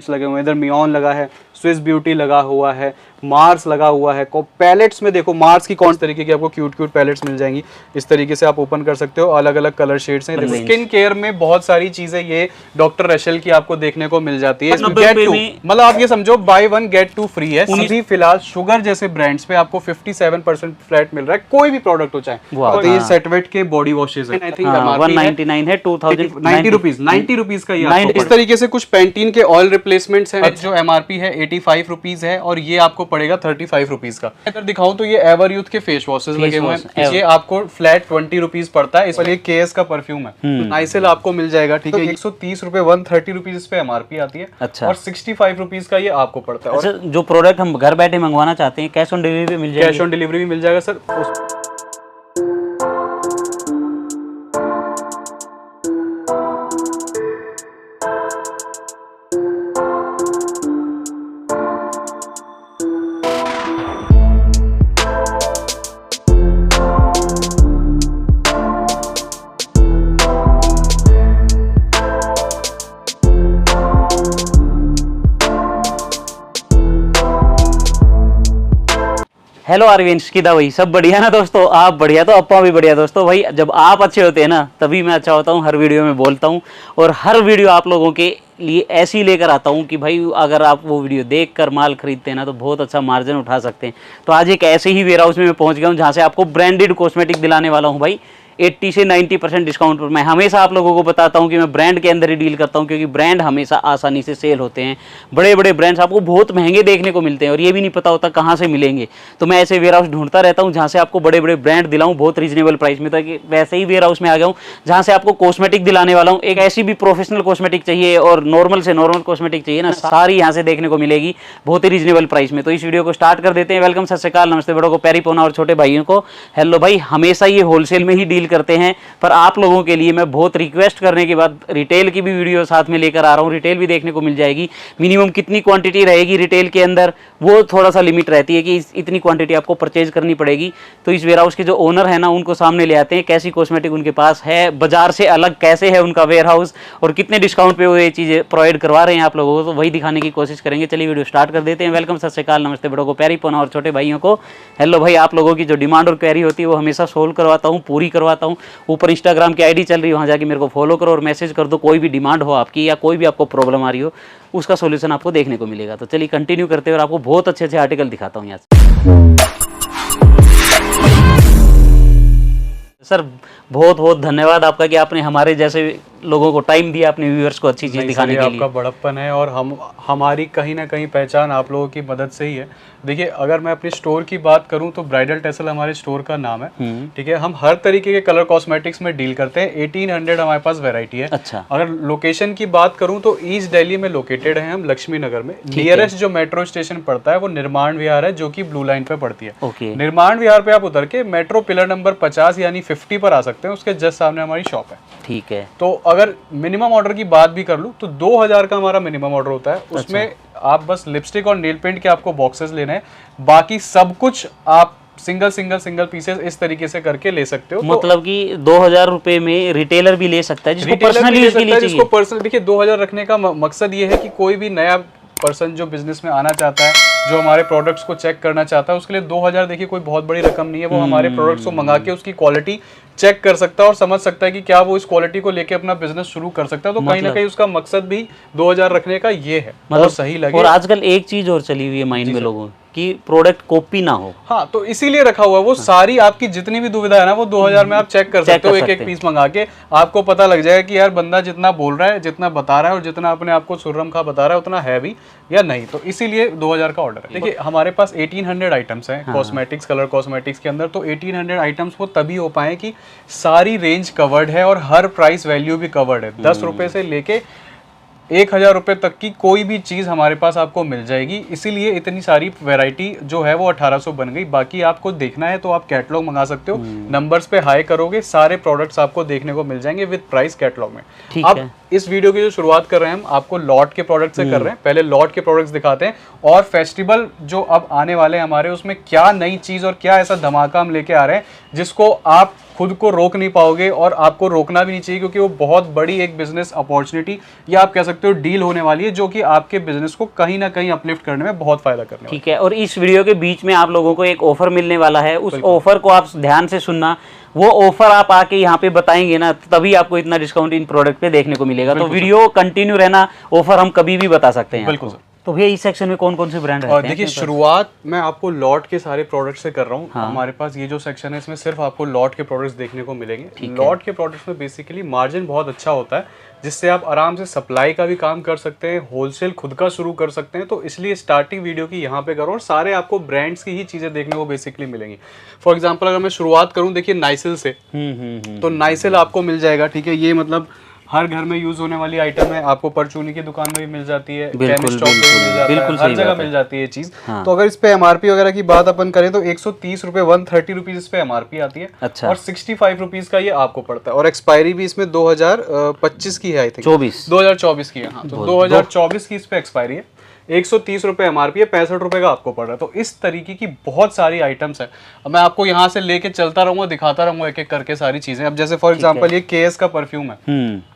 लगे हुए हैं, इधर मियोन लगा है, स्विस ब्यूटी लगा हुआ है, मार्स लगा हुआ है। पैलेट्स में देखो मार्स की कौन तरीके की आपको क्यूट क्यूट पैलेट्स मिल जाएंगी। इस तरीके से आप ओपन कर सकते हो, अलग अलग कलर शेड्स हैं। देखो स्किन केयर में बहुत सारी चीजें ये डॉक्टर रशेल की आपको देखने को मिल जाती है। मतलब आप ये समझो बाय 1 गेट 2 फ्री है। अभी फिलहाल शुगर जैसे ब्रांड्स पे आपको 57% फ्लैट मिल रहा है, कोई भी प्रोडक्ट हो चाहे। तो ये सेटवेट के बॉडी वॉशेज है, आई थिंक 199 है, 90 रुपीज का ये। इस तरीके से कुछ पेंटीन के ऑयल रिप्लेसमेंट्स हैं जो एमआरपी है 85 रुपीज है और ये आपको पड़ेगा 35 रुपीज का। अगर दिखाऊं तो ये एवर यूथ के फेस वॉशेस लगे हुए हैं, ये आपको फ्लैट 20 रुपीज पड़ता है। इस पर ये केएस का परफ्यूम है, नाइसिल आपको मिल जाएगा, ठीक है। 130 रुपए 130 रुपीज इस पे एमआरपी आती है। अच्छा। और 65 रुपीज का ये आपको पड़ता है। अच्छा, जो प्रोडक्ट हम घर बैठे मंगवाना चाहते हैं कैश ऑन डिलीवरी भी मिल जाएगा? कैश ऑन डिलीवरी भी मिल जाएगा सर। हेलो अरविंद किदा भाई, सब बढ़िया ना दोस्तों? आप बढ़िया तो अपा भी बढ़िया दोस्तों। भाई जब आप अच्छे होते हैं ना तभी मैं अच्छा होता हूँ। हर वीडियो में बोलता हूँ और हर वीडियो आप लोगों के लिए ऐसी लेकर आता हूँ कि भाई अगर आप वो वीडियो देखकर माल खरीदते हैं ना तो बहुत अच्छा मार्जिन उठा सकते हैं। तो आज एक ऐसे ही वेयर हाउस में मैं पहुँच गया हूँ जहाँ से आपको ब्रांडेड कॉस्मेटिक दिलाने वाला हूँ भाई 80 से 90% डिस्काउंट पर। मैं हमेशा आप लोगों को बताता हूं कि मैं ब्रांड के अंदर ही डील करता हूं क्योंकि ब्रांड हमेशा आसानी से सेल होते हैं। बड़े बड़े ब्रांड्स आपको बहुत महंगे देखने को मिलते हैं और ये भी नहीं पता होता कहां से मिलेंगे। तो मैं ऐसे वेयर हाउस ढूंढता रहता हूं जहां से आपको बड़े बड़े ब्रांड दिलाऊं बहुत रीजनेबल प्राइस में। तो वैसे ही वेयर हाउस में आ गया हूँ जहाँ से आपको कॉस्मेटिक दिलाने वाला हूँ। एक ऐसी भी प्रोफेशनल कॉस्मेटिक चाहिए और नॉर्मल से नॉर्मल कॉस्मेटिक चाहिए ना, सारी यहाँ से देखने को मिलेगी बहुत ही रीजनेबल प्राइस में। तो इस वीडियो को स्टार्ट कर देते हैं। वेलकम, सत श्री अकाल, नमस्ते बड़ों को, प्यारी पोना और छोटे भाइयों को हेलो भाई। हमेशा ये होलसेल में ही डील करते हैं पर आप लोगों के लिए मैं बहुत रिक्वेस्ट करने के बाद रिटेल की भी वीडियो साथ में लेकर आ रहा हूँ। रिटेल भी देखने को मिल जाएगी। मिनिमम कितनी क्वांटिटी रहेगी रिटेल के अंदर वो थोड़ा सा लिमिट रहती है कि इतनी क्वांटिटी आपको परचेज करनी पड़ेगी। तो इस वेयर हाउस के जो ओनर है ना उनको सामने ले आते हैं, कैसी कॉस्मेटिक उनके पास है, बाजार से अलग कैसे है उनका वेयर हाउस और कितने डिस्काउंट पे वो ये चीज़ें प्रोवाइड करवा रहे हैं आप लोगों को, तो वही दिखाने की कोशिश करेंगे। चलिए वीडियो स्टार्ट कर देते हैं। वेलकम, सत श्री अकाल, नमस्ते बड़ों को, प्यारी पोना और छोटे भाइयों को हेलो भाई। आप लोगों की जो डिमांड और क्वेरी होती है वो हमेशा सोल्व करवाता हूँ, पूरी करवाता हूँ। ऊपर इंस्टाग्राम की आईडी चल रही है, वहाँ जाके मेरे को फॉलो करो और मैसेज कर दो। कोई भी डिमांड हो आपकी या कोई भी आपको प्रॉब्लम आ रही हो उसका सॉल्यूशन आपको देखने को मिलेगा। तो चलिए कंटिन्यू करते हैं और आपको बहुत अच्छे अच्छे आर्टिकल दिखाता हूँ यहाँ से। सर बहुत बहुत धन्यवाद आपका कि आपने हमारे जैसे लोगों को टाइम दिया अपने व्यूअर्स को अच्छी चीज दिखाने के लिए। आपका बड़प्पन है और हमारी कहीं ना कहीं पहचान आप लोगों की मदद से ही है। देखिए अगर मैं अपनी स्टोर की बात करूं तो ब्राइडल टेसल हमारे स्टोर का नाम है, ठीक है। हम हर तरीके के कलर कॉस्मेटिक्स में डील करते हैं। 1800 हमारे पास वैरायटी है। अच्छा। अगर लोकेशन की बात करूं तो ईस्ट दिल्ली में लोकेटेड है हम, लक्ष्मी नगर में। नियरेस्ट जो मेट्रो स्टेशन पड़ता है वो निर्माण विहार है जो कि ब्लू लाइन पे पड़ती है। निर्माण विहार पे आप उतर के मेट्रो पिलर नंबर 50 यानी 50 पर आ सकते हैं, उसके जस्ट सामने हमारी शॉप है। ठीक है। तो अगर मिनिमम ऑर्डर की बात भी कर लूं तो 2000 का हमारा मिनिमम ऑर्डर होता है। उसमें आप बस लिपस्टिक और नेल पेंट के आपको बॉक्सेस लेने हैं, बाकी सब कुछ आप सिंगल पीसेस इस तरीके से करके ले सकते हो। मतलब कि 2000 रुपए में रिटेलर भी ले सकता है जिसको पर्सनल यूज के लिए चाहिए। पर्सनल देखिए 2000 रखने का मकसद ये है कि कोई भी नया पर्सन जो बिजनेस में आना चाहता है, जो हमारे प्रोडक्ट्स को चेक करना चाहता है, उसके लिए 2000 देखिए कोई बहुत बड़ी रकम नहीं है। वो हमारे प्रोडक्ट्स को मंगा के उसकी क्वालिटी चेक कर सकता है और समझ सकता है कि क्या वो इस क्वालिटी को लेके अपना बिजनेस शुरू कर सकता है। तो कहीं ना कहीं उसका मकसद भी 2000 रखने का ये है, मतलब सही लगे। और आजकल एक चीज और चली हुई है माइंड में लोगों कि प्रोडक्ट कॉपी ना हो। हाँ, तो इसीलिए रखा हुआ है। वो सारी आपकी जितनी भी दुविधा है ना वो 2000 में आप चेक कर सकते हो। एक एक पीस मंगा के आपको पता लग जाएगा कि यार बंदा जितना बोल रहा है, जितना बता रहा है और जितना अपने आप को सुर्रम खा बता रहा है उतना है भी या नहीं। तो इसीलिए 2000 का ऑर्डर है। देखिए हमारे पास 1800 आइटम्स हैं कॉस्मेटिक्स, कलर कॉस्मेटिक्स के अंदर। तो 1800 आइटम्स वो तभी हो पाए कि सारी रेंज कवर्ड है और हर प्राइस वैल्यू भी कवर्ड है। 10 रुपए से लेके 1000 रुपए तक की कोई भी चीज़ हमारे पास आपको मिल जाएगी। इसीलिए इतनी सारी वैरायटी जो है वो 1800 बन गई। बाकी आपको देखना है तो आप कैटलॉग मंगा सकते हो। नंबर्स पे हाई करोगे, सारे प्रोडक्ट्स आपको देखने को मिल जाएंगे विद प्राइस कैटलॉग में। अब इस वीडियो की जो शुरुआत कर रहे हैं हम आपको लॉट के प्रोडक्ट से कर रहे हैं। पहले लॉट के प्रोडक्ट्स दिखाते हैं और फेस्टिवल जो अब आने वाले हैं हमारे, उसमें क्या नई चीज़ और क्या ऐसा धमाका हम लेके आ रहे हैं जिसको आप खुद को रोक नहीं पाओगे और आपको रोकना भी नहीं चाहिए, क्योंकि वो बहुत बड़ी एक बिजनेस अपॉर्चुनिटी या आप कह सकते हो डील होने वाली है, जो कि आपके बिजनेस को कहीं ना कहीं अपलिफ्ट करने में बहुत फायदा करने वाली है। ठीक है, और इस वीडियो के बीच में आप लोगों को एक ऑफर मिलने वाला है, उस ऑफर को आप ध्यान से सुनना। वो ऑफर आप आके यहाँ पे बताएंगे ना, तभी आपको इतना डिस्काउंट इन प्रोडक्ट पे देखने को मिलेगा। तो वीडियो कंटिन्यू रहना, ऑफर हम कभी भी बता सकते हैं। बिल्कुल सर। तो भैया इस सेक्शन में कौन कौन से ब्रांड रहते हैं? देखिए, शुरुआत मैं आपको लॉट के सारे प्रोडक्ट से कर रहा हूँ। हमारे पास ये जो सेक्शन है इसमें सिर्फ आपको लॉट के प्रोडक्ट्स देखने को मिलेंगे। लॉट के प्रोडक्ट्स में बेसिकली मार्जिन बहुत अच्छा होता है, जिससे आप आराम से सप्लाई का भी काम कर सकते हैं, होलसेल खुद का शुरू कर सकते हैं। तो इसलिए स्टार्टिंग वीडियो की यहाँ पे करो और सारे आपको ब्रांड्स की ही चीजें देखने को बेसिकली मिलेंगी। फॉर एग्जांपल अगर मैं शुरुआत करूँ, देखिए नाइसिल से, तो नाइसिल आपको मिल जाएगा। ठीक है, ये मतलब हर घर में यूज होने वाली आइटम है, आपको परचूनी की दुकान में भी मिल जाती है, केमिस्ट शॉप में भी मिल जाता है, हर जगह मिल जाती है ये चीज। तो अगर इस पे एमआरपी वगैरह की बात अपन करें तो 130 रुपए 130 रुपीज इस पे एमआरपी आती है। अच्छा। और 65 रुपीज का ये आपको पड़ता है, और एक्सपायरी भी इसमें 2025 की है, आई थिंक 2024 की है। हाँ, तो 2024 की इस पे एक्सपायरी है। 130 रुपए एमआरपी है, 65 रुपए का आपको पड़ रहा है। तो इस तरीके की बहुत सारी आइटम्स है। अब मैं आपको यहाँ से लेके चलता रहूंगा, दिखाता रहूंगा एक एक करके सारी चीजें। अब जैसे फॉर एग्जांपल ये केएस का परफ्यूम है,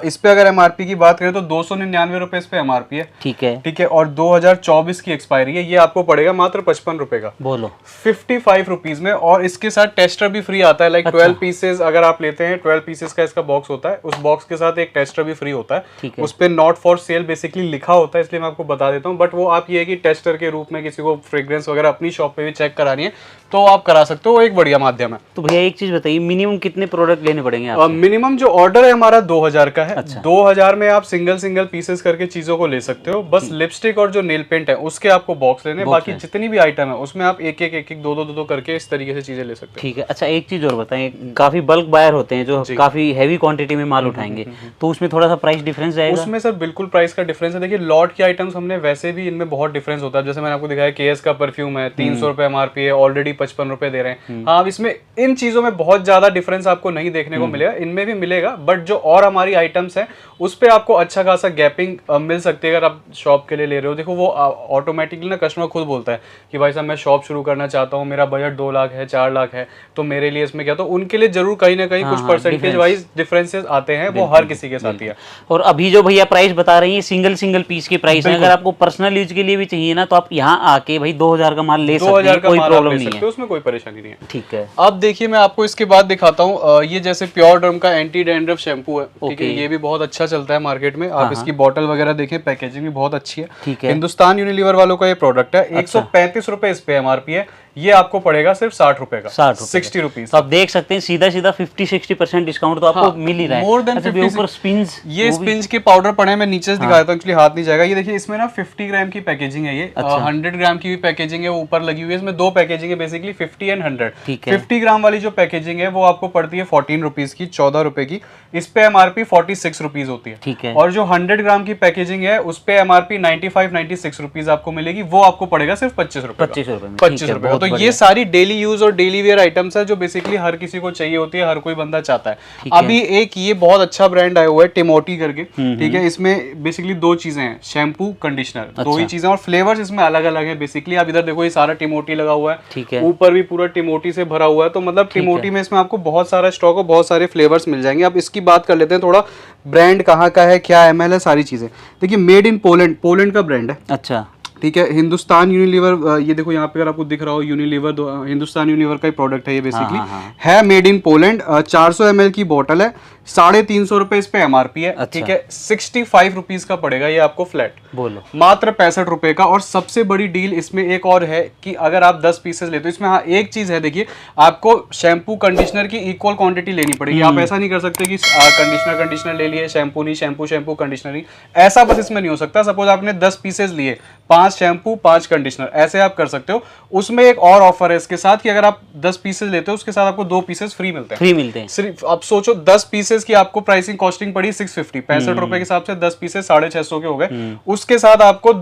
इस पे अगर एमआरपी की बात करें तो 299 रुपए इस पे एमआरपी है। ठीक है, ठीक है, और 2024 की एक्सपायरी है। ये आपको पड़ेगा मात्र 55 रुपए का, बोलो 55 रुपीज में। और इसके साथ टेस्टर भी फ्री आता है, लाइक 12 पीसेस अगर आप लेते हैं, 12 पीसेस का इसका बॉक्स होता है। उस बॉक्स के साथ एक टेस्टर भी फ्री होता है। उस पे नॉट फॉर सेल बेसिकली लिखा होता है, इसलिए मैं आपको बता देता हूँ। बट वो आप ये है कि टेस्टर के रूप में किसी को फ्रेग्रेंस वगैरह अपनी शॉप पे भी चेक करानी है तो आप करा सकते हो, वो एक बढ़िया माध्यम है। तो भैया एक चीज बताइए, मिनिमम कितने प्रोडक्ट लेने पड़ेंगे आपसे? मिनिमम जो ऑर्डर है हमारा 2000 का है। 2000 में आप सिंगल पीसेस करके चीजों को ले सकते हो। बस लिपस्टिक और जो नेल पेंट है उसके आपको बॉक्स लेने, बाकी जितनी भी आइटम है उसमें आप एक एक दो करके इस तरीके से चीजें ले सकते हो। ठीक है। अच्छा, एक चीज और बताएं, काफी बल्क बायर होते हैं जो काफी हैवी क्वांटिटी में माल उठाएंगे, तो उसमें थोड़ा सा प्राइस डिफरेंस जाएगा? उसमें सर बिल्कुल प्राइस का डिफरेंस है। देखिए, लॉट की आइटम्स हमने वैसे भी इनमें बहुत डिफरेंस होता है। जैसे मैंने आपको दिखाया केएस का परफ्यूम है, 300 रुपए एमआरपी है, ऑलरेडी 55 रुपए दे रहे हैं। हाँ, अब इसमें इन चीजों में बहुत ज्यादा डिफरेंस आपको नहीं देखने को मिलेगा, इनमें भी मिलेगा। बट जो और हमारी आइटम्स हैं उस पे आपको अच्छा खासा गैपिंग मिल सकती है अगर आप शॉप के लिए ले रहे हो। देखो, वो ऑटोमेटिकली ना कस्टमर खुद बोलता है कि भाई साहब मैं शॉप शुरू करना चाहता हूँ, मेरा बजट 2 लाख है, 4 लाख है, तो मेरे लिए इसमें क्या, तो उनके लिए जरूर कहीं ना कहीं कुछ परसेंटेज वाइज डिफरेंसेस आते हैं, वो हर किसी के साथ ही है। और अभी जो भैया प्राइस बता रही है सिंगल पीस की प्राइस है, अगर आपको पर्सनल यूज के लिए भी चाहिए ना तो आप यहाँ आके भाई 2000 का माल ले सकते हैं, कोई प्रॉब्लम नहीं है, उसमें कोई परेशानी नहीं है। ठीक है। अब देखिए, मैं आपको इसके बाद दिखाता हूँ, ये जैसे प्योर डर्म का एंटी डैंड्रफ शैम्पू है। ठीक है, ये भी बहुत अच्छा चलता है मार्केट में। आप इसकी बॉटल वगैरह देखें, पैकेजिंग भी बहुत अच्छी है। ठीक है। हिंदुस्तान यूनिलीवर वालों का ये प्रोडक्ट है। 135 रुपए इस पे एमआरपी है, ये आपको पड़ेगा सिर्फ 60 रुपए का, 60 रुपीज। तो आप देख सकते हैं सीधा 50-60% डिस्काउंट तो आपको मिल ही रहा है। More than 50। स्पिंज, ये स्पिंज के पाउडर पड़े हैं, मैं नीचे से दिखा देता हूँ, एक्चुअली हाथ नहीं जाएगा। ये देखिए, इसमें ना 50 ग्राम की पैकेजिंग है, ये 100 ग्राम की भी पैकेजिंग है, वो ऊपर लगी हुई है। इसमें 2 पैकेजिंग है बेसिकली, 50 एंड 100। 50 ग्राम वाली जो पैकेजिंग है वो आपको पड़ती है 14 रुपीज की, 14 रुपए की। इस पे एमआरपी 46 रुपीज होती है। ठीक है। और जो 100 ग्राम की पैकेजिंग है उस पे एमआरपी 95-96 रुपीज आपको मिलेगी, वो आपको पड़ेगा सिर्फ 25 रुपए। 25 रुपए। तो ये सारी डेली यूज और डेली वेयर आइटम्स है जो बेसिकली हर किसी को चाहिए होती है, हर कोई बंदा चाहता है। अभी एक ये बहुत अच्छा ब्रांड आया हुआ है टिमोटी करके। ठीक है, इसमें बेसिकली 2 चीजें हैं, शैम्पू, कंडीशनर, 2 ही चीजें, और फ्लेवर्स इसमें अलग अलग है बेसिकली। आप इधर देखो, ये सारा टिमोटी लगा हुआ है, ठीक है, ऊपर भी पूरा टिमोटी से भरा हुआ है। तो मतलब टिमोटी में इसमें आपको बहुत सारा स्टॉक और बहुत सारे फ्लेवर्स मिल जाएंगे। अब इसकी बात कर लेते हैं थोड़ा, ब्रांड कहाँ का है, क्या एमएल है, सारी चीजें। देखिए, मेड इन पोलैंड का ब्रांड है। अच्छा, ठीक है। हिंदुस्तान यूनिलीवर, ये देखो यहाँ पे अगर आपको दिख रहा हो यूनिलीवर, हिंदुस्तान यूनिलीवर का ही प्रोडक्ट है ये बेसिकली। है मेड इन पोलैंड, 400 ml की बोतल है, 350 रुपए इस पे एमआरपी है। अच्छा। ठीक है, 65 रुपीज का पड़ेगा ये आपको फ्लैट, बोलो मात्र 65 रुपए का। और सबसे बड़ी डील इसमें एक और है कि अगर आप 10 पीसेस लेते हो, इसमें हाँ एक चीज है, देखिए आपको शैम्पू कंडीशनर की इक्वल क्वांटिटी लेनी पड़ेगी। आप ऐसा नहीं कर सकते कि कंडीशनर ले लिए, शैम्पू नहीं, शैम्पू कंडीशनर नहीं, ऐसा बस इसमें नहीं हो सकता। सपोज आपने 10 पीसेस लिए, 5 शैम्पू 5 कंडीशनर, ऐसे आप कर सकते हो। उसमें एक और ऑफर है इसके साथ कि अगर आप 10 पीसेस लेते हो उसके साथ आपको 2 पीसेस फ्री मिलते हैं। सिर्फ आप सोचो, 10 पीसेस की आपको प्राइसिंग कॉस्टिंग पड़ी 650, 65 रुपए के हिसाब से 10 पीसेस 650 के हो गए। उसके साथ आपको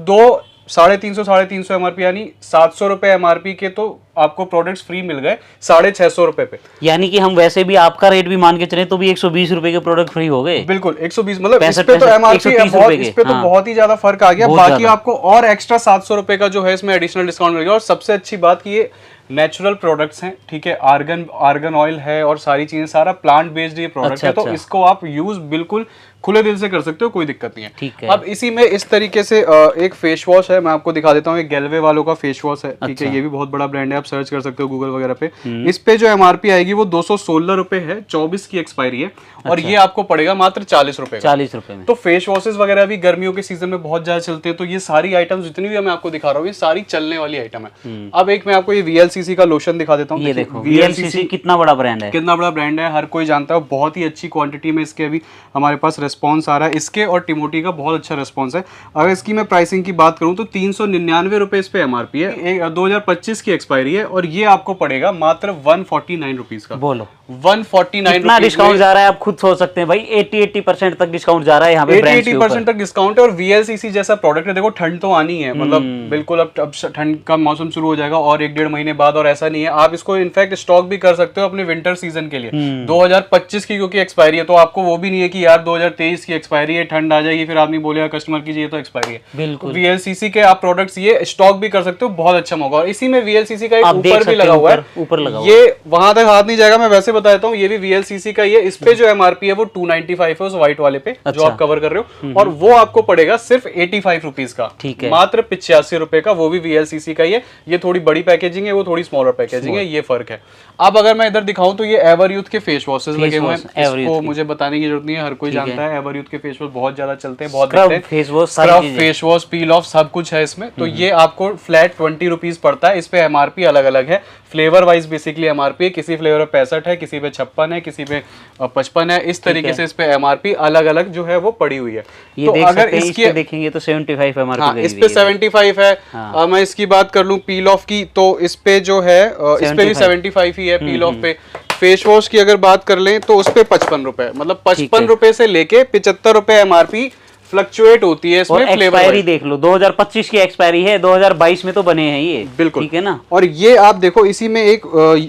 350 एमआरपी यानी 700 रुपए एमआरपी के तो आपको प्रोडक्ट्स फ्री मिल गए 650 रुपए पे। यानी कि हम वैसे भी आपका रेट भी मान के चले तो भी 120 रुपए के प्रोडक्ट फ्री हो गए। बिल्कुल 120, मतलब इस 65 पे तो एमआरपी 130 बहुत, रुपए के, इस पे तो हाँ। बहुत ही ज्यादा फर्क आ गया। बहुत बाकी ज्यादा। आपको और एक्स्ट्रा 700 रुपए का जो है इसमें एडिशनल डिस्काउंट मिल गया। और सबसे अच्छी बात कि ये नेचुरल प्रोडक्ट्स हैं, ठीक है, आर्गन ऑयल है और सारी चीजें, सारा प्लांट बेस्ड ये प्रोडक्ट अच्छा, है। तो अच्छा। इसको आप यूज बिल्कुल खुले दिल से कर सकते हो, कोई दिक्कत नहीं है। ठीक है। अब इसी में इस तरीके से एक फेस वॉश है, मैं आपको दिखा देता हूँ। एक गैल्वे वालों का फेस वॉश है, ठीक है, ये भी बहुत बड़ा ब्रांड है, आप सर्च कर सकते हो गूगल वगैरह पे। इस पे जो एमआरपी आएगी वो 216 रुपए है, 24 की एक्सपायरी है, और ये आपको पड़ेगा मात्र 40 रुपए का। 40 रुपए में। तो फेस वॉशेस वगैरह भी गर्मियों के सीजन में बहुत ज्यादा चलते हैं। तो ये सारी आइटम्स जितनी भी मैं आपको दिखा रहा हूँ ये सारी चलने वाली आइटम है। अब एक मैं आपको ये वीएलसीसी का लोशन दिखा देता हूँ। ये देखो वीएलसीसी कितना बड़ा ब्रांड है, कितना बड़ा ब्रांड है, हर कोई जानता है। बहुत ही अच्छी क्वांटिटी में इसके अभी हमारे पास रिस्पॉन्स आ रहा है। इसके और टिमोटी का बहुत अच्छा रिस्पॉन्स है। अगर इसकी मैं प्राइसिंग की बात करूं तो 399 रुपए इस पे एमआरपी है, 2025 की एक्सपायरी है, और ये आपको पड़ेगा मात्र 149 रुपीज का। बोलो 149 कितना डिस्काउंट जा रहा है, आप खुद सोच सकते हैं भाई। 80% तक डिस्काउंट जा रहा है यहाँ पे, 80% तक डिस्काउंट है। और वीएलसीसी जैसा प्रोडक्ट है, देखो ठंड तो आनी है, मतलब बिल्कुल अब ठंड का मौसम शुरू हो जाएगा और 1-1.5 महीने बाद, और ऐसा नहीं है, आप इसको इनफैक्ट स्टॉक भी कर सकते हो अपने विंटर सीजन के लिए। 2025 की क्योंकि एक्सपायरी है, तो आपको वो भी नहीं है कि यार 2023 की एक्सपायरी है, ठंड आ जाएगी, फिर आदमी बोलेगा कस्टमर की ये तो एक्सपायरी है। बिल्कुल वीएलसीसी के आप प्रोडक्ट्स ये स्टॉक भी कर सकते हो, बहुत अच्छा मौका। और इसी में वीएलसीसी का एक आप देख ऊपर भी सकते लगा हो, हुआ है, ऊपर लगा हुआ ये वहां तक हाथ नहीं जाएगा, मैं वैसे बता देता हूँ। ये भी वीएलसीसी का, ये इस पे जो एमआरपी है वो 295 है उस व्हाइट वाले पे जो आप कवर कर रहे हो, और वो आपको पड़ेगा सिर्फ 85 रुपीज का, ठीक है। मात्र 85 रुपए का, वो भी वीएलसीसी का ही है। ये थोड़ी बड़ी पैकेजिंग है, वो थोड़ी स्मॉलर पैकेजिंग है, ये फर्क है। अब अगर मैं इधर दिखाऊं तो ये एवर यूथ के फेस वॉशेस लगे हुए हैं, इसको मुझे बताने की जरूरत नहीं है, हर कोई जानता है एवर यूथ के फेस वॉश बहुत ज्यादा चलते हैं, बहुत दिखते हैं। फेस वॉश, पील ऑफ, सब कुछ है इसमें। तो ये आपको फ्लैट 20 रुपीज पड़ता है। इस पे एमआरपी अलग अलग है, फ्लेवर वाइज बेसिकली एमआरपी है, किसी फ्लेवर पे 65 है, किसी पे 56 है, किसी पे 55 है, इस तरीके से इस पे एमआरपी अलग अलग जो है वो पड़ी हुई है। ये तो देख अगर सकते हैं, इसकी इसके देखेंगे तो 75 एमआरपी हाँ, इस पे 75 है। मैं इसकी बात कर लूं पील ऑफ की, तो इस पे जो है इस पे भी 75 ही है पील ऑफ पे। फेस वॉश की अगर बात कर लें तो उस पे 55 रुपए, मतलब 55 रुपए से लेके 75 रुपए एमआरपी फ्लक्चुएट होती है इसमें। एक्सपायरी देख लो, 2025 की एक्सपायरी है, 2022 में तो बने हैं ये, बिल्कुल, ठीक है ना। और ये आप देखो इसी में एक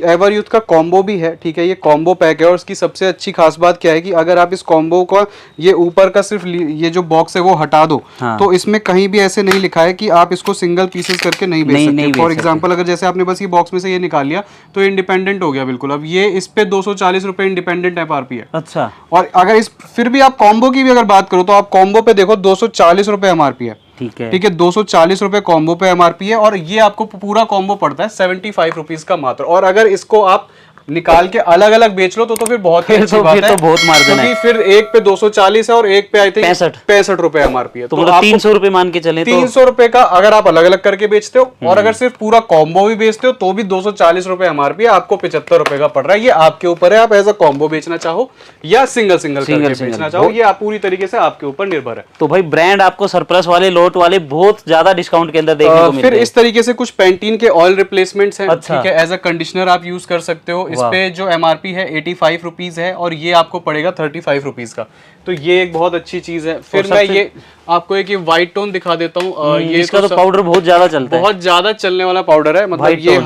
एवर यूथ का कॉम्बो भी है, ठीक है, ये कॉम्बो पैक है। और उसकी सबसे अच्छी खास बात क्या है कि अगर आप इस कॉम्बो का ये ऊपर का सिर्फ ये जो बॉक्स है वो हटा दो, तो इसमें कहीं भी ऐसे नहीं लिखा है कि आप इसको सिंगल पीसेस करके नहीं बेच सकते। फॉर एग्जाम्पल अगर जैसे आपने बस ये बॉक्स में से ये निकाल लिया तो इंडिपेंडेंट हो गया बिल्कुल। अब ये इस पे 240 रुपए इंडिपेंडेंट एमआरपी है। अच्छा, और अगर इस फिर भी आप कॉम्बो की भी अगर बात करो तो आप कॉम्बो पे देखो 240 रुपए एमआरपी है, ठीक है, ठीक है, 240 रुपए कॉम्बो पे एमआरपी है। और ये आपको पूरा कॉम्बो पड़ता है 75 रुपीज का मात्र। और अगर इसको आप निकाल के अलग अलग बेच लो तो फिर बहुत ही अच्छी बात है, तो बहुत मार्जिन है, क्योंकि फिर एक पे 240 है और एक पे आई थिंक 65 रुपए एमआरपी है। तो मतलब 300 रुपए मान के चले, 300 रुपए का अगर आप अलग अलग करके बेचते हो, और अगर सिर्फ पूरा कॉम्बो भी बेचते हो तो भी 240 रुपए एमआरपी है, आपको 75 रुपए का पड़ रहा है। ये आपके ऊपर है, आप एज अ कॉम्बो बेचना चाहो या सिंगल करके बेचना चाहो, ये आप पूरी तरीके से आपके ऊपर निर्भर है। तो भाई ब्रांड आपको सरप्लस वाले, लोट वाले बहुत ज्यादा डिस्काउंट के अंदर देखने को मिलते हैं। फिर इस तरीके से कुछ पेंटीन के ऑयल रिप्लेसमेंट्स हैं, ठीक है, एज अ कंडीशनर आप यूज कर सकते हो। इस पे जो एमआरपी है 85 रुपीज है और ये आपको पड़ेगा 35 रुपीज का। तो ये एक बहुत अच्छी चीज है। फिर मैं ये आपको एक व्हाइट टोन दिखा देता हूँ। ये इसका तो पाउडर बहुत ज्यादा चलता है, बहुत ज्यादा चलने वाला पाउडर है, मतलब ये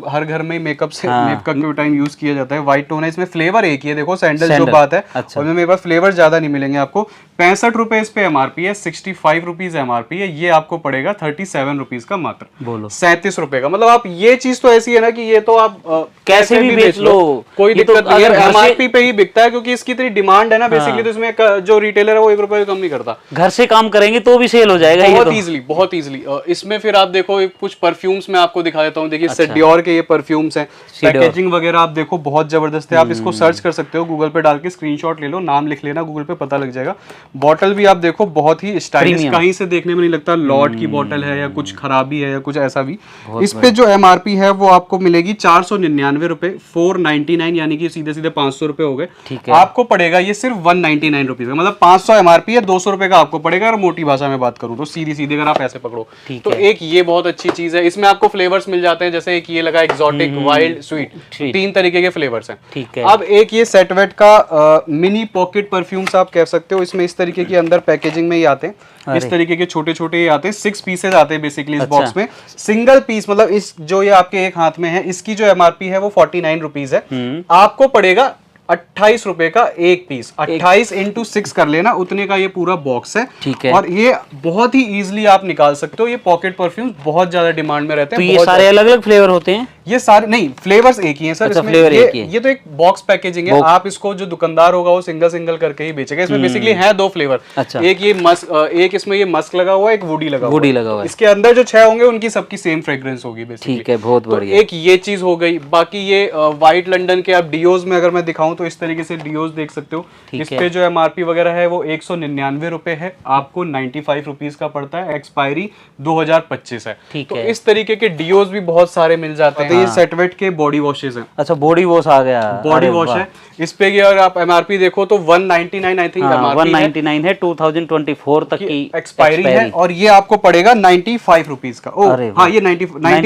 हर घर में मेकअप के टाइम यूज किया जाता है। व्हाइट टोन है, इसमें फ्लेवर एक ही है, देखो सैंडल जो बात है। अच्छा। और मेरे पास फ्लेवर ज्यादा नहीं मिलेंगे आपको। 65 रुपए इस पे एमआरपी है, 65 रुपीज एमआरपी है, ये आपको पड़ेगा 37 रुपीज का मात्र। बोलो 37 रुपए का, मतलब आप ये चीज तो ऐसी है ना कि ये तो आप कैसे भी बेच लो, कोई दिक्कत नहीं है, एमआरपी पे ही बिकता है क्योंकि इसकी इतनी डिमांड है ना बेसिकली। तो इसमें जो रिटेलर है वो 1 रुपए कम नहीं करता। घर से काम करेंगे तो भी सेल हो जाएगा बहुत इजीली, बहुत इजीली। इसमें फिर आप देखो कुछ परफ्यूम्स में आपको दिखा देता हूँ। देखिए अच्छा। डियोर के ये परफ्यूम्स हैं, पैकेजिंग वगैरह आप देखो बहुत जबरदस्त है। आप इसको सर्च कर सकते हो, गूगल पे डाल के स्क्रीनशॉट ले लो, नाम लिख लेना, गूगल पे पता लग जाएगा। बॉटल भी आप देखो बहुत ही स्टाइलिश, कहीं से देखने में नहीं लगता लॉट की बॉटल है या कुछ खराबी है या कुछ ऐसा भी। इस पे जो एमआरपी है वो आपको मिलेगी 499 रुपए, 499, यानी कि सीधे सीधे 500 रुपए हो गए। आपको पड़ेगा ये सिर्फ 199 49 रुपीज का, मतलब 500 MRP है, 200 रुपए का आपको पड़ेगा। और मोटी भाषा में बात करूं तो सीधी सीधी अगर आप ऐसे पकड़ो तो एक ये बहुत अच्छी चीज है। इसमें आपको फ्लेवर्स मिल जाते हैं, जैसे एक ये लगा एक्सोटिक, वाइल्ड, स्वीट, 3 तरीके के फ्लेवर्स हैं। ठीक है। अब एक ये सेट वेट का मिनी पॉकेट परफ्यूम्स आप कह सकते हो। इसमें इस तरीके की अंदर पैकेजिंग में ही आते हैं, इस तरीके के छोटे छोटे ये आते हैं, 6 पीसेज आते हैं बेसिकली इस बॉक्स में। सिंगल पीस मतलब इस जो ये आपके एक हाथ में है, इसकी जो MRP है वो 49 रुपीज है, आपको पड़ेगा 28 रुपए का एक पीस। 28 × 6 कर लेना, उतने का ये पूरा बॉक्स है। ठीक है। और ये बहुत ही इजीली आप निकाल सकते हो। ये पॉकेट परफ्यूम्स बहुत ज्यादा डिमांड में रहते हैं। तो ये सारे अलग अलग फ्लेवर होते हैं? ये सारे नहीं, फ्लेवर्स एक ही हैं सर। अच्छा, इसमें फ्लेवर एक ही है। ये तो एक बॉक्स पैकेजिंग है। आप इसको जो दुकानदार होगा वो सिंगल सिंगल करके ही बेचेगा। इसमें बेसिकली है 2 फ्लेवर। अच्छा। एक ये मस्क, एक इसमें ये मस्क लगा हुआ है, एक वुडी लगा हुआ है। है। इसके अंदर जो 6 होंगे उनकी सबकी सेम फ्रेग्रेंस होगी बेसिकली। ठीक है, बहुत बढ़िया। एक ये चीज हो गई। बाकी ये व्हाइट लंदन के आप डियोज में अगर मैं दिखाऊं तो इस तरीके से डियोज देख सकते हो। इस पे जो MRP वगैरह है वो 199 रुपए है, आपको 95 रुपीज का पड़ता है। एक्सपायरी 2025 है। तो इस तरीके के डियोज भी बहुत सारे मिल जाते हैं। ये सेटवेट के बॉडी वॉशेस हैं। अच्छा, बॉडी वॉश आ गया, बॉडी वॉश है। इस पे अगर आप MRP देखो तो 199 आई थिंक MRP 199 है। 2024 तक की एक्सपायरी है। और ये आपको पड़ेगा 95 रुपीज का। हाँ, ये 90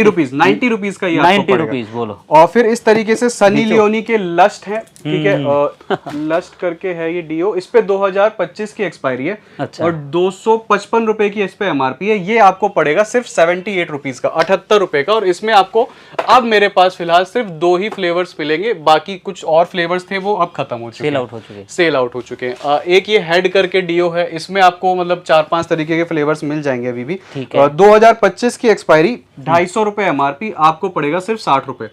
रुपीज का ये आपको 90 रुपीज बोलो। और फिर इस तरीके से सनी लियोनी के लस्ट है, ठीक है, लस्ट करके है ये डियो। इस पे 2025 की एक्सपायरी है। अच्छा। और 255 रुपए की इस पे MRP है। ये आपको पड़ेगा सिर्फ 78 रुपीज का, 78 रुपए का। और इसमें आपको अब मेरे पास फिलहाल सिर्फ 2 ही फ्लेवर्स मिलेंगे, बाकी कुछ और फ्लेवर्स थे वो अब खत्म हो चुके हैं, सेल आउट हो चुके हैं। एक ये हेड करके डियो है, इसमें आपको मतलब 4-5 तरीके के फ्लेवर्स मिल जाएंगे अभी भी। 2025 की एक्सपायरी, 250 रुपए MRP, आपको पड़ेगा सिर्फ 60 रुपए।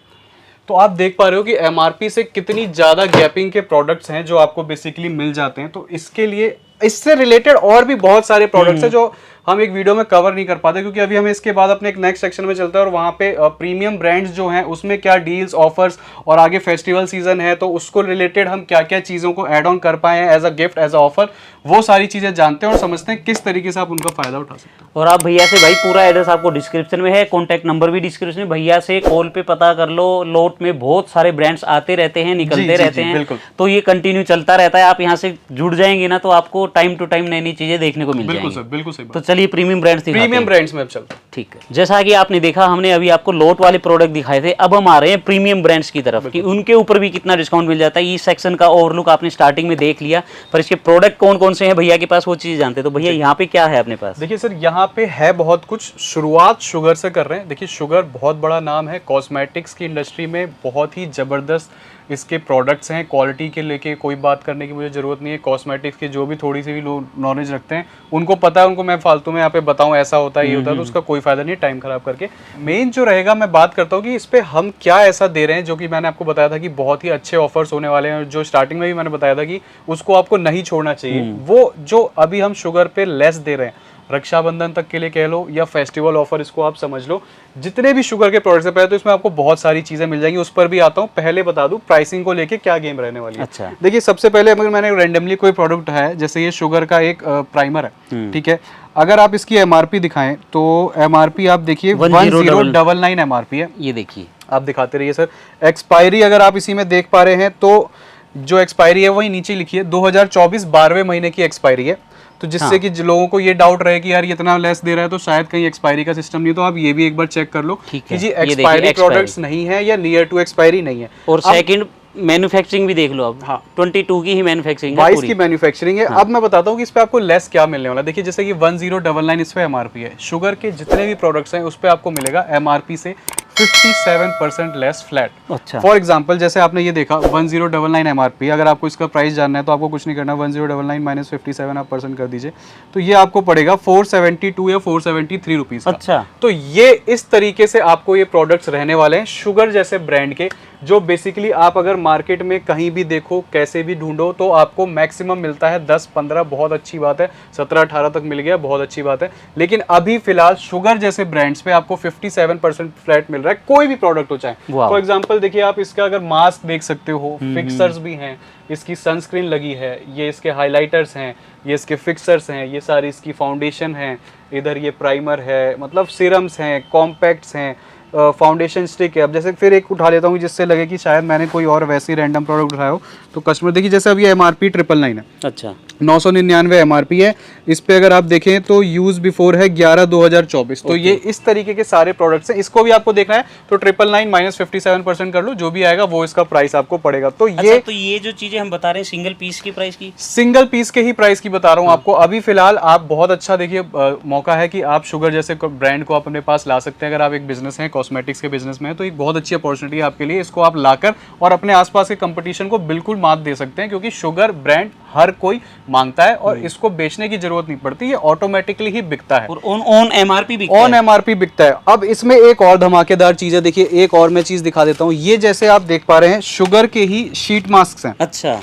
तो आप देख पा रहे हो कि MRP से कितनी ज्यादा गैपिंग के प्रोडक्ट्स हैं जो आपको बेसिकली मिल जाते हैं। तो इसके लिए इससे रिलेटेड और भी बहुत सारे प्रोडक्ट्स हैं जो हम एक वीडियो में कवर नहीं कर पाते, क्योंकि अभी हमें इसके बाद अपने एक नेक्स्ट सेक्शन में चलता है और वहाँ पे प्रीमियम ब्रांड्स जो हैं उसमें क्या डील्स, ऑफर्स, और आगे फेस्टिवल सीजन है तो उसको रिलेटेड हम क्या क्या चीज़ों को ऐड ऑन कर पाए हैं as a gift, as a offer, वो सारी चीज़ें जानते हैं और समझते हैं किस तरीके से आप उनका फायदा उठा सकते हैं। और आप भैया से भाई पूरा एड्रेस आपको डिस्क्रिप्शन में है, कॉन्टैक्ट नंबर भी डिस्क्रिप्शन में, भैया से कॉल पे पता कर लो। लोट में बहुत सारे ब्रांड्स आते रहते हैं, निकलते रहते हैं, तो ये कंटिन्यू चलता रहता है। आप यहाँ से जुड़ जाएंगे ना तो आपको टाइम टू टाइम नई नई चीजें देखने को मिल जाएंगी। बिल्कुल सही। तो चलिए प्रीमियम ब्रांड्स में अब चलते हैं। ठीक है, जैसा कि आपने देखा हमने अभी आपको लोट वाले प्रोडक्ट दिखाए थे, अब हम आ रहे हैं प्रीमियम ब्रांड्स की तरफ कि उनके ऊपर भी कितना डिस्काउंट मिल जाता है। इस सेक्शन का ओवरलुक आपने स्टार्टिंग में देख लिया, पर इसके प्रोडक्ट कौन कौन से हैं भैया के पास वो चीज जानते हैं। तो भैया यहाँ पे क्या है अपने पास? देखिए सर, यहाँ पे है बहुत कुछ। शुरुआत शुगर से कर रहे हैं। देखिए शुगर बहुत बड़ा नाम है, कॉस्मेटिक्स की इंडस्ट्री में बहुत ही जबरदस्त इसके प्रोडक्ट्स हैं। क्वालिटी के लेके कोई बात करने की मुझे ज़रूरत नहीं है। कॉस्मेटिक्स के जो भी थोड़ी सी भी लोग नॉलेज रखते हैं उनको पता है, उनको मैं फालतू में यहाँ पे बताऊँ ऐसा होता है ये होता है तो उसका कोई फायदा नहीं है टाइम खराब करके। मेन जो रहेगा मैं बात करता हूँ कि इस पर हम क्या ऐसा दे रहे हैं जो कि मैंने आपको बताया था कि बहुत ही अच्छे ऑफर्स होने वाले हैं। जो स्टार्टिंग में भी मैंने बताया था कि उसको आपको नहीं छोड़ना चाहिए। वो जो अभी हम शुगर पे लेस दे रहे हैं, रक्षाबंधन तक के लिए कह लो या फेस्टिवल ऑफर इसको आप समझ लो, जितने भी शुगर के प्रोडक्ट्स है पहले तो इसमें आपको बहुत सारी चीजें मिल जाएंगी, उस पर भी आता हूँ। पहले बता दूं प्राइसिंग को लेके क्या गेम रहने वाली है। अच्छा। देखिए सबसे पहले अगर मैंने रैंडमली कोई प्रोडक्ट है, जैसे ये शुगर का एक प्राइमर है, ठीक है, अगर आप इसकी MRP दिखाएं तो MRP आप देखिए 1099 MRP है। ये देखिए आप दिखाते रहिए सर। एक्सपायरी अगर आप इसी में देख पा रहे हैं तो जो एक्सपायरी है वही नीचे लिखी है, 2024 12वें महीने की एक्सपायरी है। तो जिससे कि लोगों को ये डाउट रहे कि यार ये इतना लेस दे रहा है तो शायद कहीं एक्सपायरी का सिस्टम नहीं, तो आप ये भी एक बार चेक कर लो कि जी एक्सपायरी प्रोडक्ट्स नहीं है या नियर टू एक्सपायरी नहीं है। और सेकंड मैन्युफैक्चरिंग भी देख लो अब। हाँ, 22 की ही मैन्युफैक्चरिंग है, 22 की मैन्युफैक्चरिंग है। हाँ। अब मैं बताता हूँ कि इस पे आपको लेस क्या मिलने वाला है। देखिए जैसे कि 1099 इस पे MRP है, शुगर के जितने भी प्रोडक्ट्स हैं उस पे आपको मिलेगा MRP से 57% लेस फ्लैट। अच्छा। फॉर एग्जांपल जैसे आपने ये देखा 1099 MRP, अगर आपको इसका प्राइस जानना है तो आपको कुछ नहीं करना, 1099 माइनस 57 आप % कर दीजिए तो ये आपको पड़ेगा 472 या 473 रुपीज। अच्छा। तो ये इस तरीके से आपको ये प्रोडक्ट्स रहने वाले हैं शुगर जैसे ब्रांड के, जो बेसिकली आप अगर मार्केट में कहीं भी देखो, कैसे भी ढूंढो तो आपको मैक्सिमम मिलता है 10-15, बहुत अच्छी बात है, 17-18 तक मिल गया, बहुत अच्छी बात है। लेकिन अभी फिलहाल शुगर जैसे ब्रांड्स पे आपको 57% फ्लैट मिल रहा है, कोई भी प्रोडक्ट हो चाहे। फॉर एग्जांपल देखिए आप इसका अगर मास्क देख सकते हो, फिक्सर्स भी हैं, इसकी सनस्क्रीन लगी है, ये इसके हाइलाइटर्स हैं, ये इसके फिक्सर्स हैं, ये सारी इसकी फाउंडेशन है, इधर ये प्राइमर है, मतलब सीरम्स हैं, कॉम्पैक्ट्स हैं, फाउंडेशन स्टिक है। अब जैसे फिर एक उठा लेता हूँ जिससे लगे कि शायद मैंने कोई और वैसे रैंडम प्रोडक्ट उठाया हो, तो कस्टमर देखिए जैसे अभी MRP 999 है, अच्छा 999 MRP है। इस पे अगर आप देखें तो यूज बिफोर है 11/2024। तो ये इस तरीके के सारे प्रोडक्ट्स हैं। इसको भी आपको देखना है तो 999 - 57% कर लो, जो भी आएगा वो इसका प्राइस आपको पड़ेगा। तो अच्छा, ये तो ये जो चीजें हम बता रहे हैं सिंगल पीस की प्राइस की, सिंगल पीस के ही प्राइस की बता रहा हूँ आपको। अभी फिलहाल आप बहुत अच्छा देखिए मौका है कि आप शुगर जैसे ब्रांड को आप अपने पास ला सकते हैं। अगर आप एक बिजनेस है, कॉस्मेटिक्स के बिजनेस में है, तो एक बहुत अच्छी अपॉर्चुनिटी है आपके लिए। इसको आप लाकर और अपने आसपास के कंपटीशन को बिल्कुल मात दे सकते हैं, क्योंकि शुगर ब्रांड हर कोई मांगता है और इसको बेचने की जरूरत नहीं पड़ती, ये ऑटोमेटिकली ही बिकता है और ऑन MRP बिकता है। ऑन MRP बिकता है। अब इसमें एक और धमाकेदार चीज है, देखिए एक और मैं चीज दिखा देता हूँ। ये जैसे आप देख पा रहे हैं शुगर के ही शीट मास्क हैं, अच्छा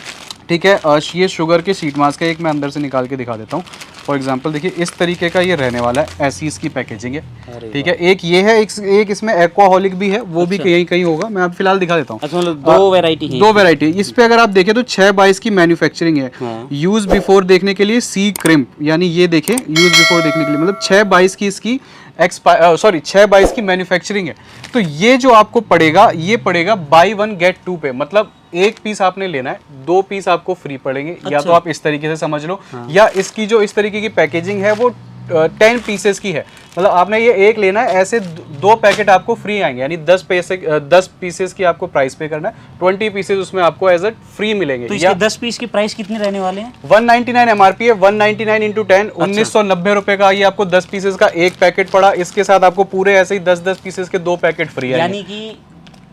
ठीक है। ये शुगर के शीट मास्क है। एक मैं अंदर से निकाल के दिखा देता हूँ। फॉर एग्जांपल देखिए इस तरीके का ये रहने वाला है, ऐसी इसकी पैकेजिंग है, ठीक है। एक ये है, एक इसमें एक्वाहॉलिक भी है, वो भी कहीं कहीं होगा, मैं अब फिलहाल दिखा देता हूँ। अच्छा, मतलब दो वैरायटी है, दो वैरायटी। इस पे अगर आप देखें तो 6/22 की मैन्युफैक्चरिंग है। यूज बिफोर देखने के लिए सी क्रिम्प, यानी ये देखें यूज बिफोर देखने के लिए मतलब 6/22 की इसकी 6/22 की मैन्युफैक्चरिंग है। तो ये जो आपको पड़ेगा, ये पड़ेगा बाई 1 गेट 2 पे, मतलब एक पीस आपने लेना है, 2 पीस आपको फ्री पड़ेंगे। अच्छा। या तो आप इस तरीके से समझ लो, या इसकी जो इस तरीके की पैकेजिंग है वो 10 पीसेस की है, मतलब आपने ये एक लेना है, ऐसे 2 पैकेट आपको फ्री आएंगे, यानी 10 पीसेस की आपको प्राइस पे करना है, 20 पीसेस उसमें आपको एज अ फ्री मिलेंगे। तो इसके 10 पीस की प्राइस कितनी रहने वाले हैं? 199 MRP है, 199 इंटू 10 1990 रुपए का ये आपको 10 पीसेस का एक पैकेट पड़ा। इसके साथ आपको पूरे ऐसे ही 10 पीसेस के 2 पैकेट फ्री है, यानी कि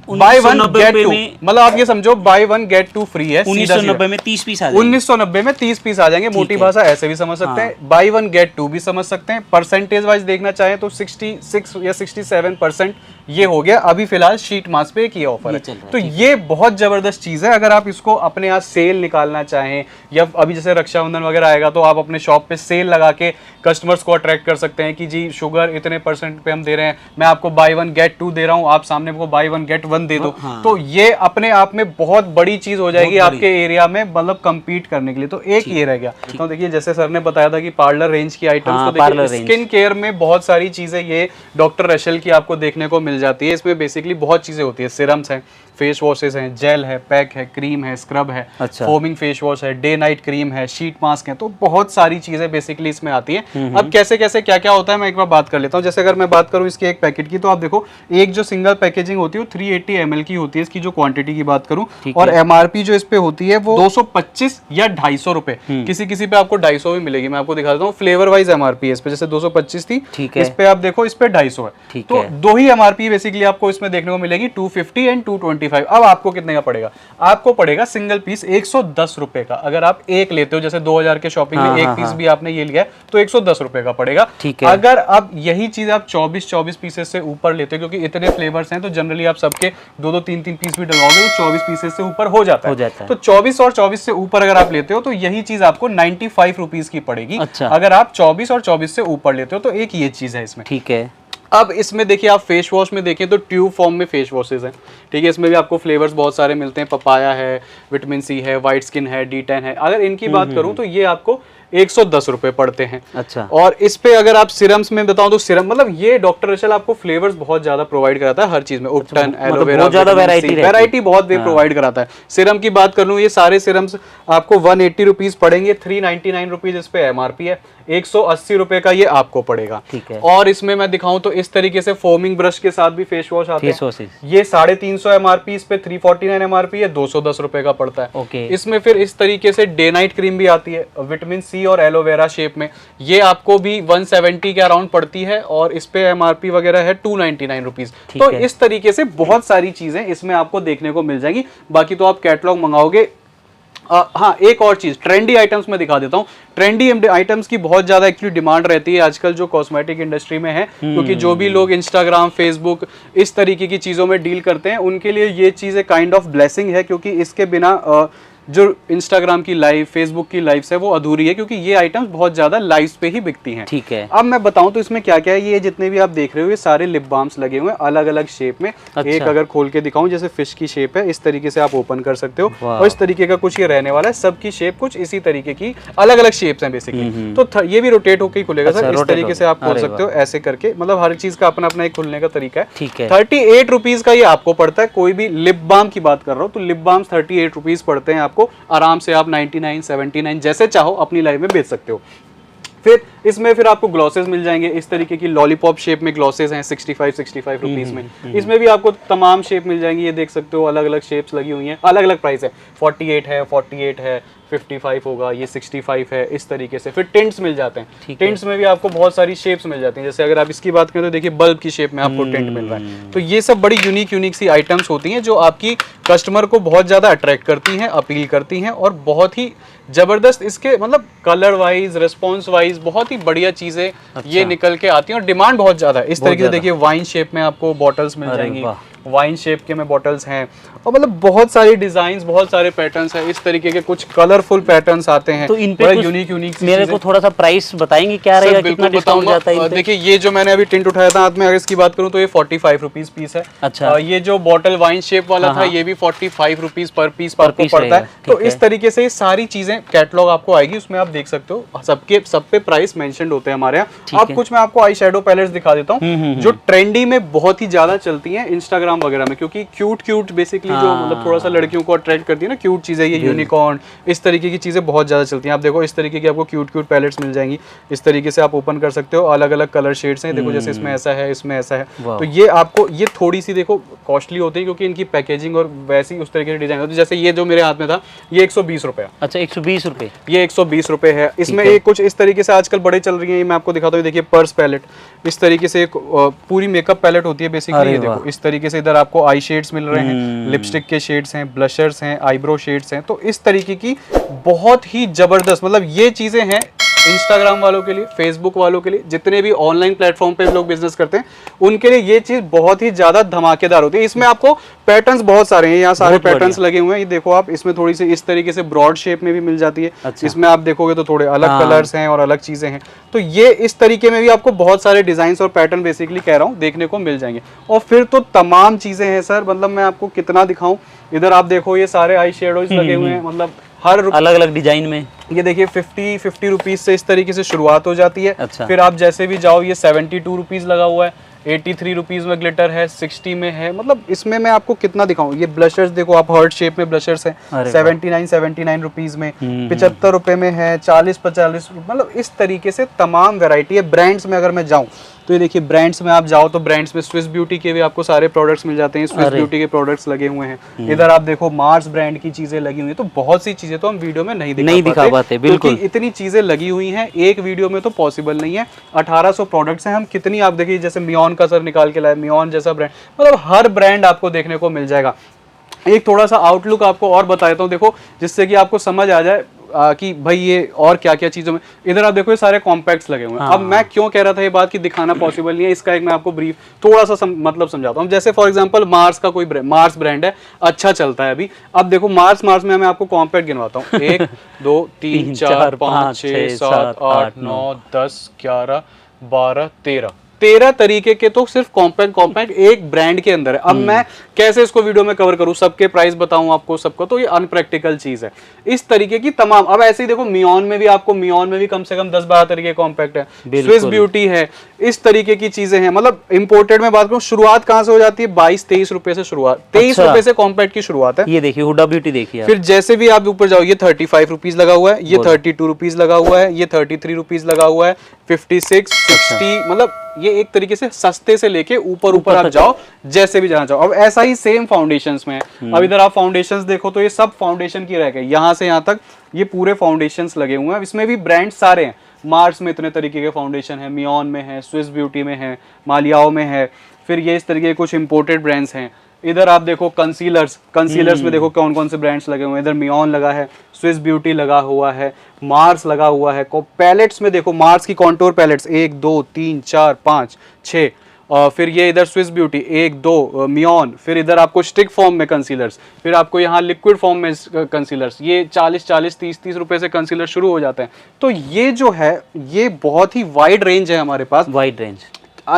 बाय 1 गेट 2, मतलब आप ये समझो बाय 1 गेट 2 फ्री है। 1990 में 30 पीस आ जाएंगे। 1990 में 30 पीस आ जाएंगे। मोटी भाषा ऐसे भी समझ सकते हैं, बाय 1 गेट 2 भी समझ सकते हैं। परसेंटेज वाइज देखना चाहें तो 66 या 67% ये हो गया अभी फिलहाल शीट मास्क पे एक ये ऑफर है। तो ये बहुत जबरदस्त चीज है। अगर आप इसको अपने यहाँ सेल निकालना चाहें, या अभी जैसे रक्षाबंधन वगैरह आएगा तो आप अपने शॉप पे सेल लगा के कस्टमर्स को अट्रैक्ट कर सकते हैं कि जी शुगर इतने % पे हम दे रहे हैं, मैं आपको बाय 1 गेट 2 दे रहा हूँ, आप सामने को बाय 1 गेट 1 दे दो। तो ये अपने आप में बहुत बड़ी चीज हो जाएगी आपके एरिया में, मतलब कम्पीट करने के लिए। तो एक ये रह गया। तो देखिए जैसे सर ने बताया था कि पार्लर रेंज की आइटम्स, तो देखिए स्किन केयर में बहुत सारी चीजें ये डॉक्टर रशेल की आपको देखने को मिल जाती है। इसमें बेसिकली बहुत चीजें होती है, सिरम्स हैं, फेस वॉशेस हैं, जेल है, पैक है, क्रीम है, स्क्रब है, अच्छा। फोमिंग फेस वॉश है, डे नाइट क्रीम है, शीट मास्क है, तो बहुत सारी चीजें बेसिकली इसमें आती हैं। अब कैसे कैसे क्या क्या होता है मैं एक बार बात कर लेता हूँ। जैसे अगर मैं बात करूँ इसके एक पैकेट की, तो आप देखो एक जो सिंगल पैकेजिंग होती है वो 380 ml की होती है, इसकी जो क्वांटिटी की बात करूँ, और MRP जो इस पे होती है वो 225 या 250 रुपए, किसी किसी पे आपको 250 भी मिलेगी। मैं आपको दिखा देता हूँ फ्लेवर वाइज MRP है इस पे, जैसे 225 थी, इस पे आप देखो इस पे 250 है। तो दो ही MRP बेसिकली आपको इसमें देखने को मिलेगी, 250 एंड 225। अब आपको कितने का पड़ेगा? आपको पड़ेगा सिंगल पीस 110 रुपए का। अगर आप एक लेते हो, जैसे 2000 के शॉपिंग में एक पीस भी आपने ये लिया तो 110 रुपए का पड़ेगा। अगर अब यही चीज आप 24 पीसेस से ऊपर लेते हो, क्योंकि इतने फ्लेवर्स हैं तो जनरली आप सबके 2-2, 3-3 पीस भी डलवाओगे तो 24 पीसेस से ऊपर हो जाता है। तो 24 और 24 से ऊपर अगर आप लेते हो तो यही चीज आपको 95 रुपीज की पड़ेगी। अच्छा। अगर आप 24 और 24 से ऊपर लेते हो तो एक ये चीज है इसमें। ठीक है। अब इसमें देखिए आप फेस वॉश में देखें तो ट्यूब फॉर्म में फेस वॉशेज हैं, ठीक है। इसमें भी आपको फ्लेवर्स बहुत सारे मिलते हैं, पपाया है, विटामिन सी है, वाइट स्किन है, D10 है। अगर इनकी बात करूं तो ये आपको 110 रुपए पड़ते हैं। अच्छा। और इस पे अगर आप सिरम्स में बताऊं तो सिरम, मतलब ये डॉक्टर रशेल आपको फ्लेवर्स बहुत ज्यादा प्रोवाइड कराता है हर चीज में, उपटन, एलोवेरा, वैरायटी बहुत वे प्रोवाइड कराता है। सिरम की बात कर लूं, ये सारे सिरम्स आपको 180 रुपीज पड़ेंगे, 399 रुपीज इस पे MRP है, 180 रुपए का ये आपको पड़ेगा। ठीक है। और इसमें मैं दिखाऊं तो इस तरीके से फोमिंग ब्रश के साथ भी फेस वॉश आते हैं, ये 350 MRP, इस पे 349 MRP है, 210 रुपए का पड़ता है। ओके। इसमें फिर इस तरीके से डे नाइट क्रीम भी आती है, विटामिन सी और एलोवेरा शेप में, ये आपको भी 170 के अराउंड पड़ती है, और इस पे MRP वगैरह है 299 रुपीज। तो इस तरीके से बहुत सारी चीजें इसमें आपको देखने को मिल जाएंगी। बाकी तो आप कैटलॉग मंगाओगे। हाँ, एक और चीज ट्रेंडी आइटम्स में दिखा देता हूँ। ट्रेंडी आइटम्स की बहुत ज्यादा एक्चुअली डिमांड रहती है आजकल जो कॉस्मेटिक इंडस्ट्री में है, क्योंकि जो भी लोग इंस्टाग्राम, फेसबुक इस तरीके की चीजों में डील करते हैं उनके लिए ये चीज एक काइंड ऑफ ब्लेसिंग है, क्योंकि इसके बिना जो इंस्टाग्राम की लाइव, फेसबुक की लाइव्स है वो अधूरी है, क्योंकि ये आइटम्स बहुत ज्यादा लाइव्स पे ही बिकती हैं। ठीक है। अब मैं बताऊं तो इसमें क्या क्या है। ये जितने भी आप देख रहे हो ये सारे लिप बाम्स लगे हुए हैं अलग अलग शेप में। अच्छा। एक अगर खोल के दिखाऊं, जैसे फिश की शेप है, इस तरीके से आप ओपन कर सकते हो, और इस तरीके का कुछ ये रहने वाला है। सबकी शेप कुछ इसी तरीके की अलग अलग शेप्स हैं बेसिकली। तो ये भी रोटेट होकर ही खुलेगा सर, इस तरीके से आप खोल सकते हो ऐसे करके। मतलब हर चीज का अपना अपना एक खुलने का तरीका है। ठीक है। 38 रुपीज का ये आपको पड़ता है। कोई भी लिप बाम की बात कर रहा हूँ तो लिप बाम 38 रुपीज पड़ते हैं आपको। आराम से आप 99, 79 जैसे चाहो अपनी लाइफ में बेच सकते हो। फिर इसमें फिर आपको ग्लॉसेस मिल जाएंगे इस तरीके की, लॉलीपॉप शेप में ग्लॉसेस हैं 65 रुपीज में। इसमें भी आपको तमाम शेप मिल जाएंगी, ये देख सकते हो अलग अलग शेप्स लगी हुई हैं, अलग अलग प्राइस है। 48 है, 48 है, 55 होगा, ये 65 है, इस तरीके से। फिर टिंट्स मिल जाते हैं। टिंट्स में भी आपको बहुत सारी शेप्स मिल जाती हैं। जैसे अगर आप इसकी बात करें तो देखिए बल्ब की शेप में आपको टिंट मिल रहा है। तो ये सब बड़ी यूनिक सी आइटम्स होती हैं जो आपकी कस्टमर को बहुत ज्यादा अट्रैक्ट करती हैं, अपील करती हैं, और बहुत ही जबरदस्त इसके मतलब कलर वाइज, रिस्पॉन्स वाइज बहुत ही बढ़िया चीजें ये निकल के आती हैं, और डिमांड बहुत ज्यादा है। इस तरीके से देखिए वाइन शेप में आपको बॉटल्स मिल जाएंगी, वाइन शेप के में बॉटल्स हैं, और मतलब बहुत सारी डिजाइन्स, बहुत सारे पैटर्न्स हैं। इस तरीके के कुछ कलरफुल पैटर्न्स आते हैं। तो इन पे यूनिक मेरे को थोड़ा सा प्राइस बताएंगे क्या रहेगा, कितना डिस्काउंट जाता है? देखिए ये जो मैंने अभी टिंट उठाया था हाथ में, अगर इसकी बात करूं तो ये 45 रुपीज पीस है। अच्छा। ये जो बॉटल वाइन शेप वाला था ये भी 45 रुपीज पर पीस आपको पड़ता है। तो इस तरीके से सारी चीजें कैटलॉग आपको आएगी, उसमें आप देख सकते हो सब पे प्राइस मेंशन्ड होते हैं हमारे यहाँ। अब कुछ मैं आपको आई शेडो पैलेट्स दिखा देता हूँ जो ट्रेंडी में बहुत ही ज्यादा चलती है इंस्टाग्राम वगैरह में, क्योंकि क्यूट बेसिकली जो मतलब थोड़ा सा लड़कियों को अट्रैक्ट करती है ना, क्यूट चीजें, ये यूनिकॉर्न इस तरीके की चीजें बहुत ज्यादा चलती हैं। आप देखो इस तरीके की आपको क्यूट पैलेट्स मिल जाएंगी। इस तरीके से आप ओपन कर सकते हो, अलग अलग कलर शेड्स हैं। देखो जैसे इसमें ऐसा है, इसमें ऐसा है। तो ये आपको ये थोड़ी सी देखो कॉस्टली होती है, क्योंकि इनकी पैकेजिंग और वैसी उस तरीके से डिजाइन होती है। जैसे ये जो मेरे हाथ में था ये 120 रुपए। अच्छा, 120 रुपए, ये 120 रुपए है। इसमें एक कुछ इस तरीके से आजकल बड़े चल रही है, ये मैं आपको दिखाता हूँ। देखिए पर्स पैलेट, इस तरीके से एक पूरी मेकअप पैलेट होती है बेसिकली। ये देखो इस तरीके से इधर आपको आई शेड्स मिल रहे हैं, लिपस्टिक के शेड्स हैं, ब्लशर्स हैं, आईब्रो शेड्स हैं। तो इस तरीके की बहुत ही जबरदस्त मतलब ये चीजें हैं इंस्टाग्राम वालों के लिए, फेसबुक वालों के लिए, जितने भी ऑनलाइन प्लेटफॉर्म पे लोग बिजनेस करते हैं उनके लिए ये चीज बहुत ही ज्यादा धमाकेदार होती है। इसमें आपको पैटर्न्स बहुत सारे हैं, यहाँ सारे पैटर्न्स लगे हुए हैं। ये देखो आप, इसमें थोड़ी सी इस तरीके से ब्रॉड शेप में भी मिल जाती है। अच्छा। इसमें आप देखोगे तो थोड़े अलग कलर्स हैं और अलग चीजें हैं। तो ये इस तरीके में भी आपको बहुत सारे डिजाइन और पैटर्न बेसिकली कह रहा हूँ देखने को मिल जाएंगे। और फिर तो तमाम चीजें हैं सर, मतलब मैं आपको कितना दिखाऊं। इधर आप देखो ये सारे आई शेडोज लगे हुए हैं, मतलब हर अलग अलग डिजाइन में। ये देखिए 50 रुपीज से इस तरीके से शुरुआत हो जाती है। अच्छा। फिर आप जैसे भी जाओ ये 72 रुपीज लगा हुआ है, 83 रुपीज में ग्लिटर है, 60 में है। मतलब इसमें मैं आपको कितना दिखाऊं। ये ब्लशर्स देखो आप, हार्ट शेप में ब्लशर्स हैं 79 रुपीज में, 75 रुपए में है, 40 मतलब इस तरीके से तमाम वेराइटी है। ब्रांड्स में अगर मैं जाऊं तो ये देखिए ब्रांड्स में आप जाओ तो ब्रांड्स में स्विस ब्यूटी के भी आपको सारे प्रोडक्ट्स मिल जाते हैं। स्विस ब्यूटी के प्रोडक्ट्स लगे हुए हैं। इधर आप देखो मार्स ब्रांड की चीजें लगी हुई हैं। तो बहुत सी चीजें तो हम वीडियो में नहीं दिखा पाते बिल्कुल, इतनी चीजें लगी हुई हैं एक वीडियो में तो पॉसिबल नहीं है। 1800 प्रोडक्ट्स हैं। हम कितनी आप देखिए, जैसे मियोन का सर निकाल के लाए, मियोन जैसा ब्रांड, मतलब हर ब्रांड आपको देखने को मिल जाएगा। एक थोड़ा सा आउटलुक आपको और बता देता हूँ, देखो जिससे कि आपको समझ आ जाए कि भाई ये और क्या क्या चीजों में। इधर आप देखो ये सारे कॉम्पैक्ट्स लगे हुए हैं। अब मैं क्यों कह रहा था ये बात कि दिखाना पॉसिबल नहीं है, इसका एक मैं आपको ब्रीफ थोड़ा सा मतलब समझाता हूँ। जैसे फॉर एग्जांपल मार्स का कोई मार्स ब्रांड है, अच्छा चलता है अभी। अब देखो मार्स में मैं आपको कॉम्पैक्ट गिनवाता हूँ 1 2 3 4 5 6 7 8 9 10 11 12 13 तरीके के तो सिर्फ कॉम्पैक्ट एक ब्रांड के अंदर है। अब मैं कैसे इसको वीडियो में कवर करूं, सबके प्राइस बताऊं आपको सबको, तो ये अनप्रैक्टिकल चीज है। इस तरीके की तमाम, अब ऐसे ही देखो मियोन में भी कम से कम 10-12 तरीके के कॉम्पैक्ट है, स्विस ब्यूटी है, इस तरीके की चीजें हैं। मतलब इंपोर्टेड में बात करूं, शुरुआत कहां से हो जाती है, 22-23 रुपए से शुरुआत, 23 रुपए से कॉम्पैक्ट की शुरुआत है। ये देखिए हुडा ब्यूटी देखिए। फिर जैसे भी आप ऊपर जाओ, ये 35 रुपीज लगा हुआ है, ये 32 रुपीज लगा हुआ है, ये 33 रुपीज लगा हुआ है, 56 60, मतलब ये एक तरीके से सस्ते से लेके ऊपर आप जाओ जैसे भी जाना चाहो। अब ऐसा ही सेम फाउंडेशंस में है। अब इधर आप फाउंडेशंस देखो तो ये सब फाउंडेशन की रह गए, यहाँ से यहाँ तक ये पूरे फाउंडेशंस लगे हुए हैं। इसमें भी ब्रांड सारे हैं। मार्स में इतने तरीके के फाउंडेशन है, मियोन में है, स्विस ब्यूटी में है, मालियाओ में है। फिर ये इस तरीके के कुछ इंपोर्टेड ब्रांड्स हैं। इधर आप देखो कंसीलर्स में देखो कौन कौन से ब्रांड्स लगे हुए हैं। इधर मियोन लगा है, स्विस ब्यूटी लगा हुआ है, मार्स लगा हुआ है। पैलेट्स में देखो मार्स की कॉन्टोर पैलेट्स 1 2 3 4 5 6, फिर ये इधर स्विस ब्यूटी 1 2 मियोन, फिर इधर आपको स्टिक फॉर्म में कंसीलर्स, फिर आपको यहाँ लिक्विड फॉर्म में कंसीलर्स, ये 40 30 रुपए से कंसीलर शुरू हो जाते हैं। तो ये जो है ये बहुत ही वाइड रेंज है हमारे पास, वाइड रेंज।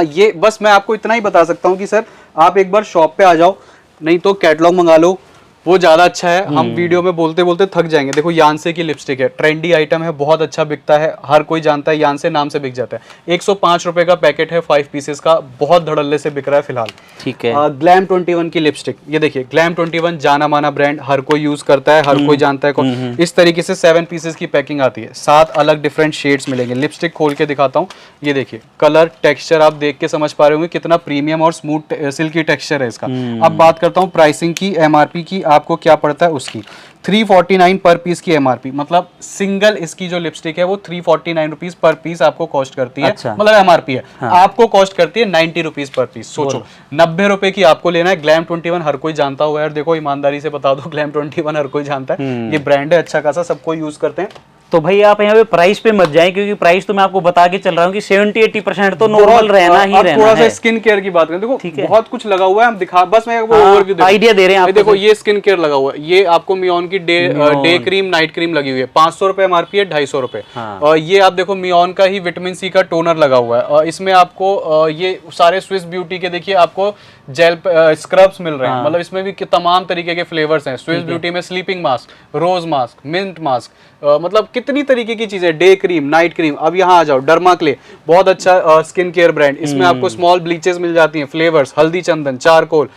ये बस मैं आपको इतना ही बता सकता हूँ कि सर आप एक बार शॉप पे आ जाओ, नहीं तो कैटलॉग मंगा लो, वो ज़्यादा अच्छा है। हम वीडियो में बोलते बोलते थक जाएंगे। देखो यानसे की लिपस्टिक है, ट्रेंडी आइटम है, बहुत अच्छा बिकता है, हर कोई जानता है, यानसे नाम से बिक जाता है। 105 रुपए का पैकेट है 5 पीसेस का, बहुत धड़ल्ले से बिक रहा है फिलहाल। ठीक है। ग्लैम 21 की लिपस्टिक, ये देखिए ग्लैम 21 जाना माना ब्रांड, हर कोई यूज करता है, हर कोई जानता है। इस तरीके से 7 पीसेस की पैकिंग आती है, 7 अलग डिफरेंट शेड्स मिलेंगे। लिपस्टिक खोल के दिखाता हूँ, ये देखिए कलर टेक्सचर आप देख के समझ पा रहे होंगे कितना प्रीमियम और स्मूथ सिल्की टेक्सचर है इसका। अब बात करता हूँ प्राइसिंग की, एमआरपी की, आपको क्या पड़ता है उसकी। 349 पर पीस की एमआरपी, मतलब सिंगल इसकी जो लिपस्टिक है वो 349 रुपीज पर पीस आपको कॉस्ट करती है। अच्छा। मतलब एमआरपी है। हाँ। आपको कॉस्ट करती है 90 रुपीज पर पीस। सोचो 90 रुपए की आपको लेना है। ग्लैम 21 हर कोई जानता हुआ है, देखो ईमानदारी से बता दो, ग्लैम 21 हर कोई जानता है, ये ब्रांड है अच्छा खासा, सबको यूज करते हैं। तो भाई आप यहाँ पे प्राइस पे मत जाएं, क्योंकि प्राइस तो मैं आपको बता के चल रहा हूँ कि 70-80% तो नॉर्मल रहना ही रहना है। थोड़ा सा स्किन केयर की बात करें, देखो बहुत कुछ लगा हुआ है, हम दिखा, बस मैं वो ओवरव्यू आइडिया दे रहे हैं आपको। देखो ये स्किन केयर लगा हुआ है, ये आपको मियोन की डे क्रीम नाइट क्रीम लगी हुई है, 500 रुपए एमआरपी है, 250 रुपए। और ये आप देखो मियोन का ही विटामिन सी का टोनर लगा हुआ है, और इसमें आपको ये सारे स्विस ब्यूटी के देखिए आपको जेल स्क्रब्स मिल रहे हैं। मतलब इसमें भी तमाम तरीके के फ्लेवर्स हैं। स्विस ब्यूटी में स्लीपिंग मास्क, रोज मास्क, मिंट मास्क, मतलब कितनी तरीके की चीजें, डे क्रीम, नाइट क्रीम। अब यहाँ आ जाओ, डर्माक्ले बहुत अच्छा स्किन केयर ब्रांड, इसमें आपको स्मॉल ब्लीचेस मिल जाती हैं, फ्लेवर्स, हल्दी चंदन, चारकोल।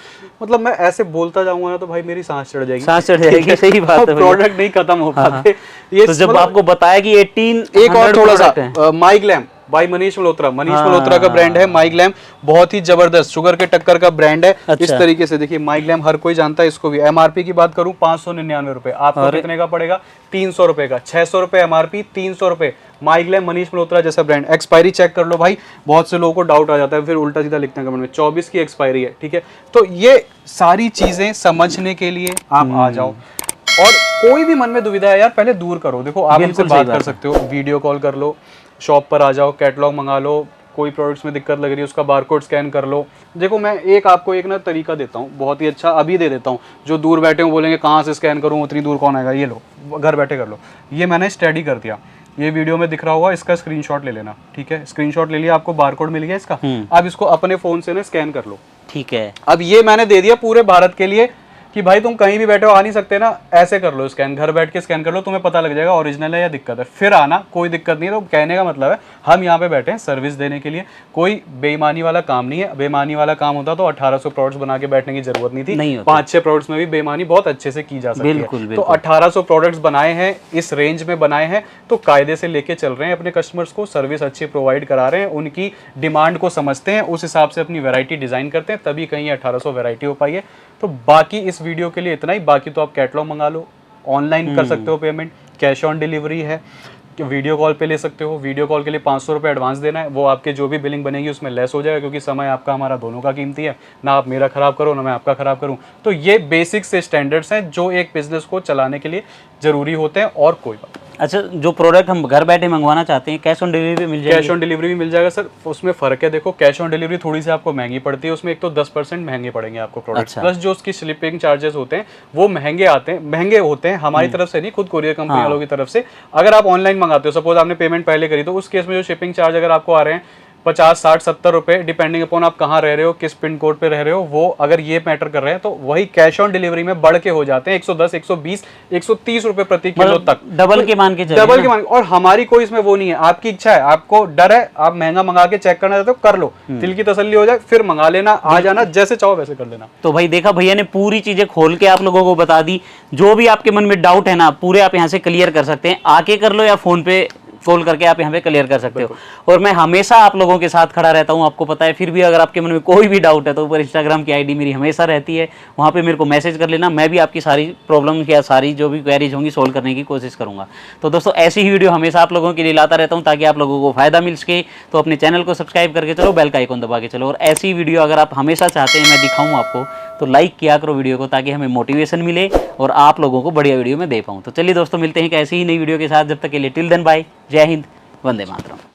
मतलब मैं ऐसे बोलता जाऊंगा ना तो भाई मेरी सांस चढ़ जाएगी, सांस चढ़ जाएगी। सही बात है, प्रोडक्ट नहीं खत्म हो पाते। ये तो जब आपको बताया कि 18 एक और थोड़ा सा माई ग्लैम बाई मनीष मल्होत्रा, मनीष मल्होत्रा का ब्रांड है माई ग्लैम, बहुत ही जबरदस्त शुगर के टक्कर का ब्रांड है। अच्छा। इस तरीके से देखिए माई ग्लैम हर कोई जानता है इसको भी। एमआरपी की बात करूं 599 रुपए, आपको कितने का पड़ेगा? 300 रुपए का। 600 रुपए एमआरपी, 300 रुपए। माई ग्लैम मनीष मल्होत्रा जैसा ब्रांड। एक्सपायरी चेक कर लो भाई, बहुत से लोगों को डाउट आ जाता है, फिर उल्टा सीधा लिखते हैं कमेंट में 24 की एक्सपायरी है। ठीक है, तो ये सारी चीजें समझने के लिए आप आ जाओ, और कोई भी मन में दुविधा है यार पहले दूर करो। देखो आप हमसे बात कर सकते हो, वीडियो कॉल कर लो, शॉप पर आ जाओ, कैटलॉग मंगा लो, कोई प्रोडक्ट्स में दिक्कत लग रही है उसका बारकोड स्कैन कर लो। देखो मैं आपको एक ना तरीका देता हूँ, बहुत ही अच्छा, अभी दे देता हूँ। जो दूर बैठे हो बोलेंगे कहाँ से स्कैन करूँ, उतनी दूर कौन आएगा, ये लो घर बैठे कर लो। ये मैंने स्टडी कर दिया, ये वीडियो में दिख रहा होगा, इसका स्क्रीनशॉट ले लेना। ठीक है, स्क्रीनशॉट ले लिया, आपको बारकोड मिल गया इसका। अब इसको अपने फोन से ना स्कैन कर लो। ठीक है, अब ये मैंने दे दिया पूरे भारत के लिए कि भाई तुम कहीं भी बैठे हो, आ नहीं सकते ना, ऐसे कर लो स्कैन, घर बैठ के स्कैन कर लो, तुम्हें पता लग जाएगा ओरिजिनल है या दिक्कत है, फिर आना, कोई दिक्कत नहीं है। तो कहने का मतलब है हम यहाँ पे बैठे हैं सर्विस देने के लिए, कोई बेईमानी वाला काम नहीं है। बेईमानी वाला काम होता तो 1800 प्रोडक्ट्स बना के बैठने की जरूरत नहीं थी। 5-6 प्रोडक्ट्स में भी बेईमानी बहुत अच्छे से की जा सकती है। तो 1800 प्रोडक्ट्स बनाए हैं, इस रेंज में बनाए हैं, तो कायदे से लेके चल रहे हैं अपने कस्टमर्स को, सर्विस अच्छी प्रोवाइड करा रहे हैं, उनकी डिमांड को समझते हैं, उस हिसाब से अपनी वैरायटी डिजाइन करते हैं, तभी कहीं 1800 वैरायटी हो पाई है। तो बाकी इस वीडियो के लिए इतना ही। बाकी तो आप कैटलॉग मंगा लो, ऑनलाइन कर सकते हो पेमेंट, कैश ऑन डिलीवरी है, वीडियो कॉल पे ले सकते हो। वीडियो कॉल के लिए 500 रुपये एडवांस देना है, वो आपके जो भी बिलिंग बनेगी उसमें लेस हो जाएगा, क्योंकि समय आपका हमारा दोनों का कीमती है, ना आप मेरा खराब करो ना मैं आपका खराब करूं। तो ये बेसिक से स्टैंडर्ड्स हैं जो एक बिजनेस को चलाने के लिए जरूरी होते हैं, और कोई बात। अच्छा, जो प्रोडक्ट हम घर बैठे मंगवाना चाहते हैं कैश ऑन डिलीवरी भी मिल जाएगी? कैश ऑन डिलीवरी भी मिल जाएगा सर। उसमें फ़र्क है, देखो कैश ऑन डिलीवरी थोड़ी सी आपको महंगी पड़ती है, उसमें एक तो 10% महंगे पड़ेंगे आपको प्रोडक्ट। अच्छा। प्लस जो उसकी शिपिंग चार्जेस होते हैं वो महंगे होते हैं हमारी तरफ से नहीं, खुद कोरियर कंपनी वालों की तरफ से। अगर आप ऑनलाइन मंगाते हो, सपोज आपने पेमेंट पहले करी, तो उस केस में जो शिपिंग चार्ज अगर आपको आ रहे हैं 50, 60, 70 रुपए, डिपेंडिंग अपॉन आप कहाँ रह रहे हो, किस पिन कोड पे रह रहे हो, वो अगर ये मैटर कर रहे हैं तो वही कैश ऑन डिलीवरी में बढ़ के हो जाते हैं 110, 120, 130 रुपए प्रति किलो तक, डबल के मान के चलिए, डबल के मान। और हमारी कोई इसमें वो नहीं है, आपकी इच्छा है, आपको डर है, आप महंगा मंगा के चेक करना चाहते हो, कर लो, दिल की तसल्ली हो जाए, फिर मंगा लेना, आ जाना, जैसे चाहो वैसे कर लेना। तो भाई देखा, भैया ने पूरी चीजें खोल के आप लोगों को बता दी। जो भी आपके मन में डाउट है ना, पूरे आप यहाँ से क्लियर कर सकते हैं, आके कर लो या फोन पे कॉल करके आप यहाँ पे क्लियर कर सकते हो। और मैं हमेशा आप लोगों के साथ खड़ा रहता हूँ, आपको पता है। फिर भी अगर आपके मन में कोई भी डाउट है तो ऊपर इंस्टाग्राम की आईडी मेरी हमेशा रहती है, वहाँ पे मेरे को मैसेज कर लेना, मैं भी आपकी सारी प्रॉब्लम या सारी जो भी क्वेरीज होंगी सोल्व करने की कोशिश करूँगा। तो दोस्तों ऐसी ही वीडियो हमेशा आप लोगों के लिए लाता रहता हूँ ताकि आप लोगों को फायदा मिल सके। तो अपने चैनल को सब्सक्राइब करके चलो, बेल का आइकन दबा के चलो। और ऐसी वीडियो अगर आप हमेशा चाहते हैं मैं दिखाऊँ आपको, तो लाइक किया करो वीडियो को, ताकि हमें मोटिवेशन मिले और आप लोगों को बढ़िया वीडियो में दे पाऊँ। तो चलिए दोस्तों, मिलते हैं एक ऐसी ही नई वीडियो के साथ। जब तक के लिए टिल देन बाय, जय हिंद, वंदे मातरम।